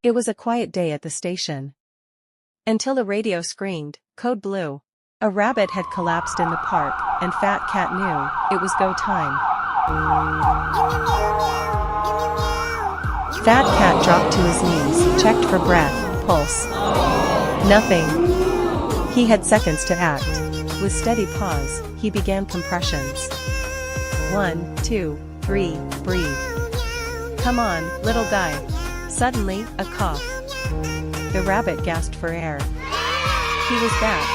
It was a quiet day at the station. Until a radio screamed, "Code Blue." A rabbit had collapsed in the park, and Fat Cat knew it was go time. Fat Cat dropped to his knees, checked for breath, pulse. Nothing. He had seconds to act. With steady pause, he began compressions. 1, 2, 3, breathe. Come on, little guy. Suddenly, a cough. The rabbit gasped for air. He was back,